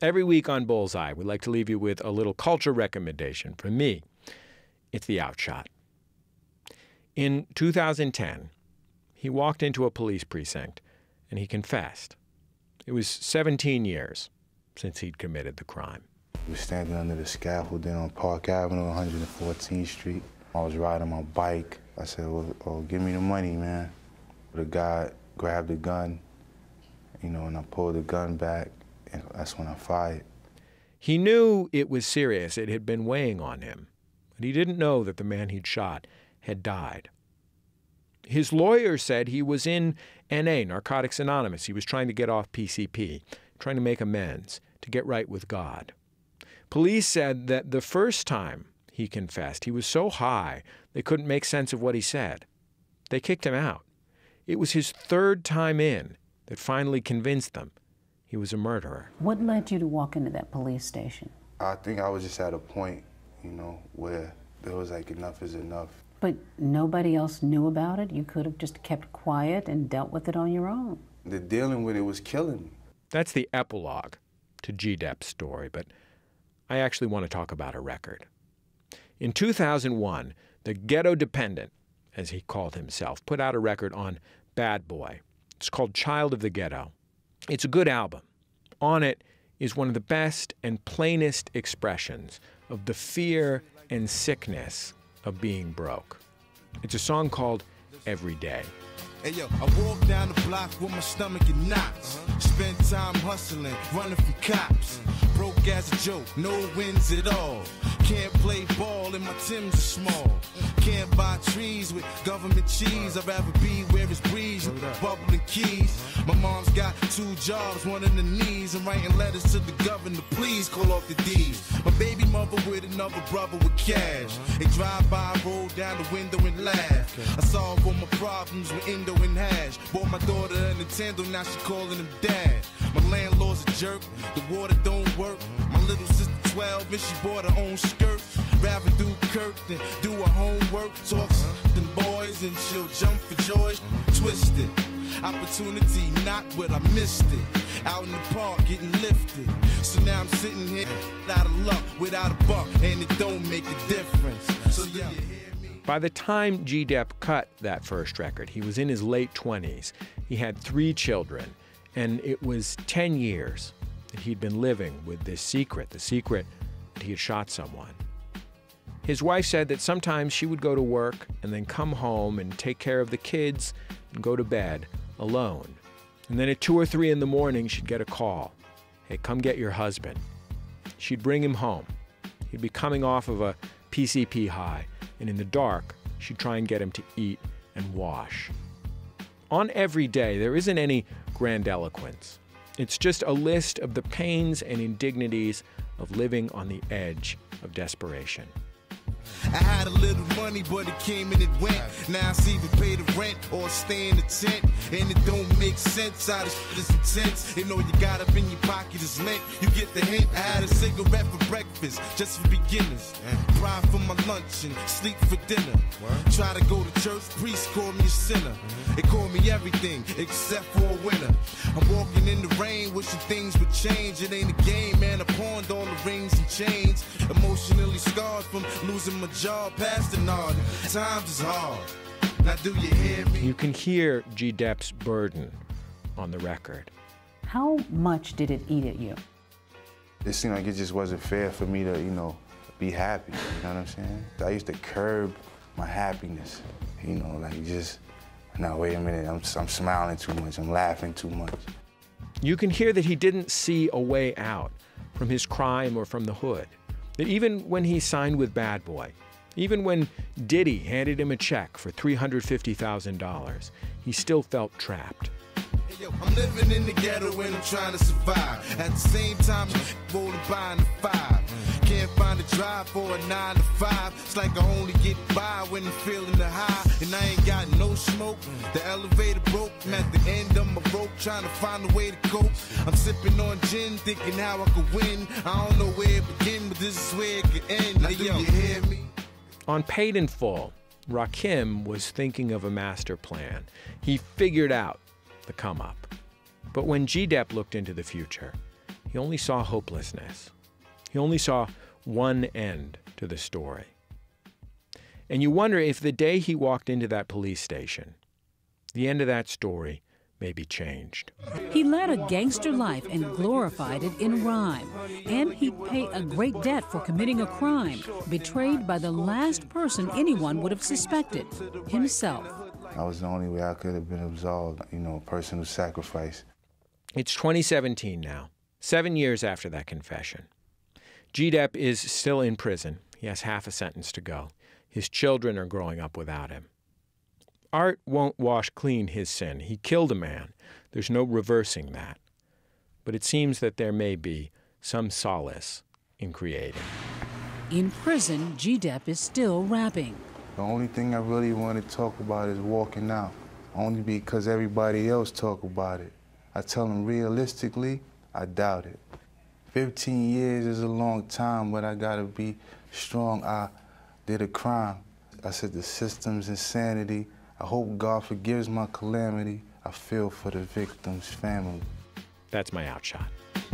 Every week on Bullseye, we like to leave you with a little culture recommendation from me. It's the Outshot. In 2010, he walked into a police precinct and he confessed. It was 17 years since he'd committed the crime. We were standing under the scaffolding on Park Avenue, 114th Street. I was riding my bike. I said, well, give me the money, man. The guy grabbed the gun, and I pulled the gun back, and that's when I fired. He knew it was serious. It had been weighing on him. But he didn't know that the man he'd shot had died. His lawyer said he was in NA, Narcotics Anonymous. He was trying to get off PCP, trying to make amends, to get right with God. Police said that the first time he confessed, he was so high they couldn't make sense of what he said. They kicked him out. It was his third time in that finally convinced them he was a murderer. What led you to walk into that police station? I think I was just at a point, where there was like enough is enough. But nobody else knew about it? You could have just kept quiet and dealt with it on your own. The dealing with it was killing me. That's the epilogue to G. Dep's story, but I actually want to talk about a record. In 2001, the Ghetto Dependent, as he called himself, put out a record on Bad Boy. It's called Child of the Ghetto. It's a good album. On it is one of the best and plainest expressions of the fear and sickness of being broke. It's a song called Every Day. Hey yo, I walk down the block with my stomach in knots. Spend time hustling, running from cops. Broke as a joke, no wins at all. Can't play ball and my Timbs are small. Can't buy trees with government cheese. I'd rather be where it's breeze, bubbling keys. My mom's got 2 jobs, one in the knees. And writing letters to the governor, please call off the D's. My baby mother with another brother with cash. They drive by, roll down the window and laugh. I solve all my problems with Indo and hash. Bought my daughter a Nintendo, now she calling him dad. My landlord's a jerk, the water don't work. My little sister 12 and she bought her own skirt. Rather do Kirk than do her homework. Talk them boys and she'll jump for joy. Twisted, opportunity not what I missed it. Out in the park getting lifted. So now I'm sitting here out of luck, without a buck, and it don't make a difference. So yeah. By the time G. Dep cut that first record, he was in his late 20s. He had 3 children, and it was 10 years that he'd been living with this secret, the secret that he had shot someone. His wife said that sometimes she would go to work and then come home and take care of the kids and go to bed alone. And then at 2 or 3 in the morning, she'd get a call. Hey, come get your husband. She'd bring him home. He'd be coming off of a PCP high, and in the dark, she'd try and get him to eat and wash. On Every Day, there isn't any grandiloquence. It's just a list of the pains and indignities of living on the edge of desperation. I had a little money, but it came and it went. Now I see we pay the rent or stay in the tent. And it don't make sense, how this shit is intense. You know you got up in your pocket is lint. You get the hint, I had a cigarette for breakfast, just for beginners. Cry for my lunch and sleep for dinner. Try to go to church, priest call me a sinner. They call me everything except for a winner. I'm walking in the rain, wishing things would change. It ain't a game, man, I pawned all the rings and chains. Emotionally scarred from losing my job, past the nod. Times is hard. Now do you hear me? You can hear G. Dep's burden on the record. How much did it eat at you? It seemed like it just wasn't fair for me to, be happy, you know what I'm saying? I used to curb my happiness, no, wait a minute, I'm smiling too much, I'm laughing too much. You can hear that he didn't see a way out from his crime or from the hood. That even when he signed with Bad Boy, even when Diddy handed him a check for $350,000, he still felt trapped. Hey, yo, I'm living in the ghetto and I'm trying to survive. At the same time, I'm rolling by in the 5. Can't find a drive for a 9 to 5. It's like I only get by when I'm feeling the high. And I ain't got no smoke. The elevator broke. I'm at the end of my rope trying to find a way to cope. I'm sipping on gin, thinking how I could win. I don't know where it begin, but this is where it could end. Now do you hear me? On Paid in Full, Rakim was thinking of a master plan. He figured out the come up. But when G. Dep looked into the future, he only saw hopelessness. He only saw one end to the story. And you wonder if the day he walked into that police station, the end of that story may be changed. He led a gangster life and glorified it in rhyme. And he'd pay a great debt for committing a crime, betrayed by the last person anyone would have suspected, himself. That was the only way I could have been absolved, you know, a personal sacrifice. It's 2017 now, 7 years after that confession. G-Dep is still in prison. He has half a sentence to go. His children are growing up without him. Art won't wash clean his sin. He killed a man. There's no reversing that. But it seems that there may be some solace in creating. In prison, G-Dep is still rapping. The only thing I really want to talk about is walking out, only because everybody else talk about it. I tell them realistically, I doubt it. 15 years is a long time, but I gotta be strong. I did a crime. I said the system's insanity. I hope God forgives my calamity. I feel for the victim's family. That's my outshot.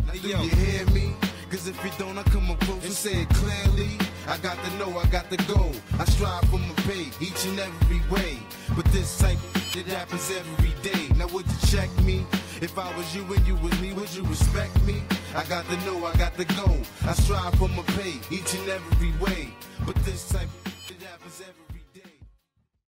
Now do you hear me? Cause if you don't, I come up close and say it clearly. I got to know, I got to go. I strive for my pay each and every way. But this type of shit happens every day. Now would you check me? If I was you and you was me, would you respect me? I got to know, I got to go. I strive for my pay each and every way. But this type of shit happens every day.